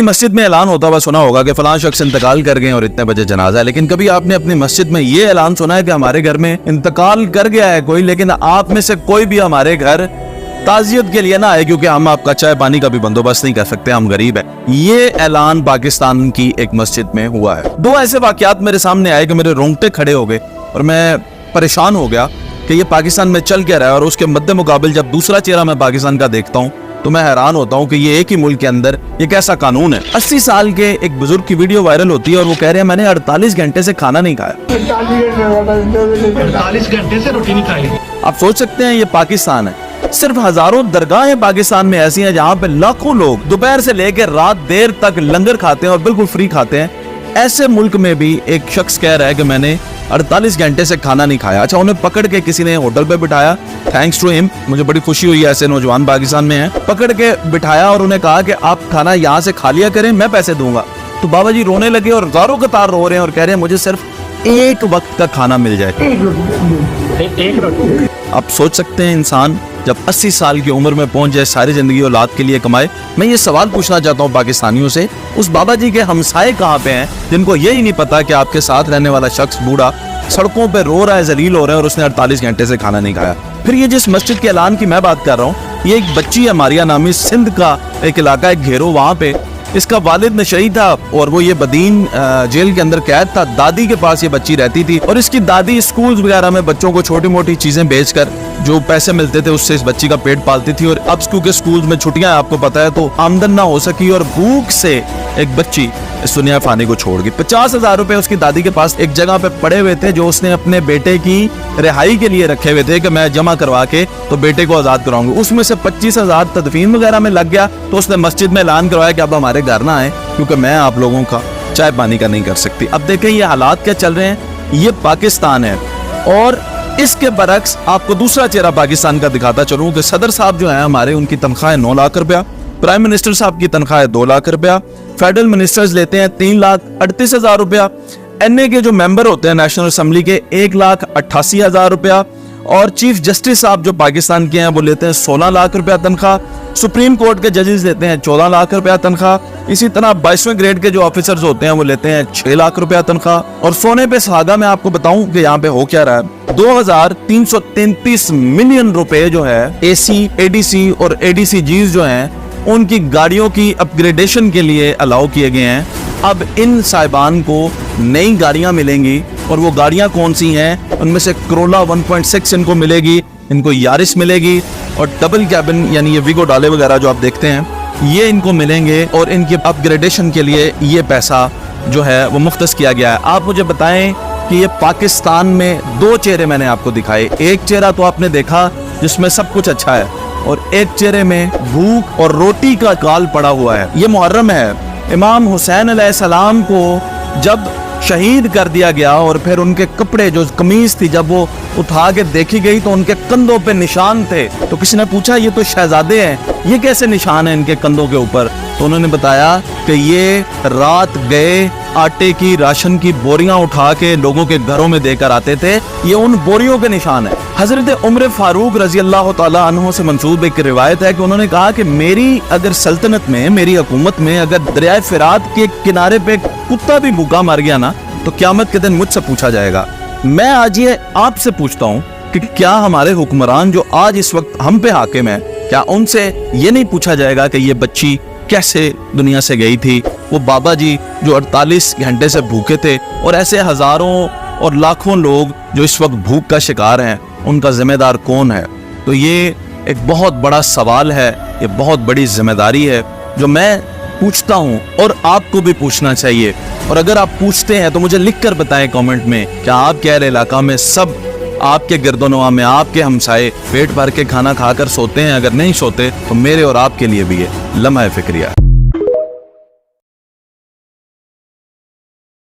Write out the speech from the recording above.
मस्जिद में ऐलान होता हुआ सुना होगा कि फलां शख्स इंतकाल कर गए और इतने बजे जनाजा है, लेकिन कभी आपने अपनी मस्जिद में ये ऐलान सुना है कि हमारे घर में इंतकाल कर गया है कोई, लेकिन आप में से कोई भी हमारे घर ताजियत के लिए ना आए क्योंकि हम आपका चाय पानी का भी बंदोबस्त नहीं कर सकते, हम गरीब हैं। ये ऐलान पाकिस्तान की एक मस्जिद में हुआ है। दो ऐसे वाकयात मेरे सामने आए कि मेरे रोंगटे खड़े हो गए और मैं परेशान हो गया कि ये पाकिस्तान में चल क्या रहा है। और उसके मद्दे मुकाबिल जब दूसरा चेहरा मैं पाकिस्तान का देखता हूँ तो मैं हैरान होता हूँ कि ये एक ही मुल्क के अंदर ये कैसा कानून है। 80 साल के एक बुजुर्ग की वीडियो वायरल होती है और वो कह रहे हैं मैंने 48 घंटे से खाना नहीं खाया। 48 घंटे से रोटी नहीं खाई। आप सोच सकते हैं ये पाकिस्तान है। सिर्फ हजारों दरगाहें पाकिस्तान में ऐसी हैं जहाँ पे लाखों लोग दोपहर से लेकर रात देर तक लंगर खाते हैं और बिल्कुल फ्री खाते हैं। ऐसे मुल्क में भी एक शख्स कह रहा है कि मैंने 48 घंटे से खाना नहीं खाया। अच्छा, उन्हें पकड़ के किसी ने होटल पे बिठाया, थैंक्स टू हिम, मुझे बड़ी खुशी हुई ऐसे नौजवान पाकिस्तान में हैं। पकड़ के बिठाया और उन्हें कहा कि आप खाना यहाँ से खा लिया करें, मैं पैसे दूंगा। तो बाबा जी रोने लगे और गारों कतार रो रहे हैं और कह रहे हैं मुझे सिर्फ एक वक्त का खाना मिल जाए। एक रोटी। आप सोच सकते हैं इंसान जब 80 साल की उम्र में पहुंच जाए, सारी जिंदगी औलाद के लिए कमाए। मैं ये सवाल पूछना चाहता हूँ पाकिस्तानियों से, उस बाबा जी के हमसाए कहाँ पे हैं जिनको यही नहीं पता कि आपके साथ रहने वाला शख्स बूढ़ा सड़कों पे रो रहा है, जलील हो रहा है और उसने 48 घंटे से खाना नहीं खाया। फिर ये जिस मस्जिद के ऐलान की मैं बात कर रहा हूँ, ये एक बच्ची है, मारिया नामी, सिंध का एक इलाका है घेरो, वहाँ पे इसका वालिद नशई था और वो ये बदीन जेल के अंदर कैद था। दादी के पास ये बच्ची रहती थी और इसकी दादी स्कूल वगैरह में बच्चों को छोटी मोटी चीजें बेचकर जो पैसे मिलते थे उससे इस बच्ची का पेट पालती थी। और अब क्योंकि स्कूल में छुट्टियां आपको पता है तो आमदन ना हो सकी और भूख से एक बच्ची इस दुनिया फानी को छोड़ गई। 50,000 रुपए उसकी दादी के पास एक जगह पे पड़े हुए थे जो उसने अपने बेटे की रिहाई के लिए रखे हुए थे कि मैं जमा करवा के तो बेटे को आजाद कराऊंगी। उसमें से 25,000 तदफीन वगैरह में लग गया। तो उसने मस्जिद में ऐलान करवाया कि अब हमारे घर ना आए क्योंकि मैं आप लोगों का चाय पानी का नहीं कर सकती। अब देखें ये हालात क्या चल रहे हैं, ये पाकिस्तान है। और इसके बरक्स आपको दूसरा चेहरा पाकिस्तान का दिखाता चलूं कि सदर साहब जो हैं हमारे, उनकी तनख्वाह 9 लाख रुपया, प्राइम मिनिस्टर साहब की तनख्वाह 2 लाख रुपया, फेडरल मिनिस्टर्स लेते हैं 3,38,000 रुपया, एनए के जो मेंबर होते हैं नेशनल असेंबली के 1,88,000 रुपया, और चीफ जस्टिस साहब जो पाकिस्तान के हैं वो लेते हैं 16 लाख रुपया तनख्वाह, सुप्रीम कोर्ट के जजेस लेते हैं 14 लाख रुपया तनख्वाह, इसी तरह 22वें ग्रेड के जो ऑफिसर्स होते हैं वो लेते हैं 6 लाख रुपया तनख्वाह। और सोने पे सुहागा मैं आपको बताऊं कि यहाँ पे हो क्या रहा है, 2,333 मिलियन रुपए जो है एसी, एडीसी और एडीसीजीज जो हैं उनकी गाड़ियों की अपग्रेडेशन के लिए अलाउ किए गए हैं। अब इन साहिबान को नई गाड़ियां मिलेंगी और वो गाड़ियां कौन सी हैं, उनमें से करोला 1.6 इनको मिलेगी, इनको यारिस मिलेगी और डबल कैबिन यानी ये विगो डाले वगैरह जो आप देखते हैं ये इनको मिलेंगे और इनके अपग्रेडेशन के लिए ये पैसा जो है वो मुख्तस किया गया है। आप मुझे बताएं कि ये पाकिस्तान में दो चेहरे मैंने आपको दिखाए, एक चेहरा तो आपने देखा जिसमें सब कुछ अच्छा है और एक चेहरे में भूख और रोटी का काल पड़ा हुआ है। ये मुहर्रम है, इमाम हुसैन अलैहिस्सलाम को जब शहीद कर दिया गया और फिर उनके कपड़े जो कमीज थी जब वो उठा के देखी गई तो उनके कंधों पे निशान थे। तो किसी ने पूछा ये तो शहजादे हैं, ये कैसे निशान है इनके कंधों के ऊपर? तो उन्होंने बताया कि ये रात गए आटे की राशन की बोरियां उठा के लोगों के घरों में देकर आते थे, ये उन बोरियों के निशान है। हजरत उमर फारूक रजी अल्लाह तआला अन्हु से मंसूब एक रिवायत है कि उन्होंने कहा कि मेरी अगर सल्तनत में, मेरी हुकूमत में अगर दरिया फिरात के किनारे पे कुत्ता भी भूखा मर गया ना तो क़यामत के दिन मुझसे पूछा जाएगा। मैं आज ये आपसे पूछता हूँ कि क्या हमारे हुक्मरान जो आज इस वक्त हम पे हाकिम है, क्या उनसे ये नहीं पूछा जाएगा कि ये बच्ची कैसे दुनिया से गई थी, वो बाबा जी जो 48 घंटे से भूखे थे, और ऐसे हजारों और लाखों लोग जो इस वक्त भूख का शिकार हैं, उनका जिम्मेदार कौन है? तो ये एक बहुत बड़ा सवाल है, ये बहुत बड़ी जिम्मेदारी है जो मैं पूछता हूँ और आपको भी पूछना चाहिए। और अगर आप पूछते हैं तो मुझे लिख कर बताएं कमेंट में, क्या आपके अहले इलाका में सब आपके गिरदोनवा में आपके हमसाए पेट भर के खाना खाकर सोते हैं? अगर नहीं सोते तो मेरे और आपके लिए भी ये लम्हा फिक्रिया।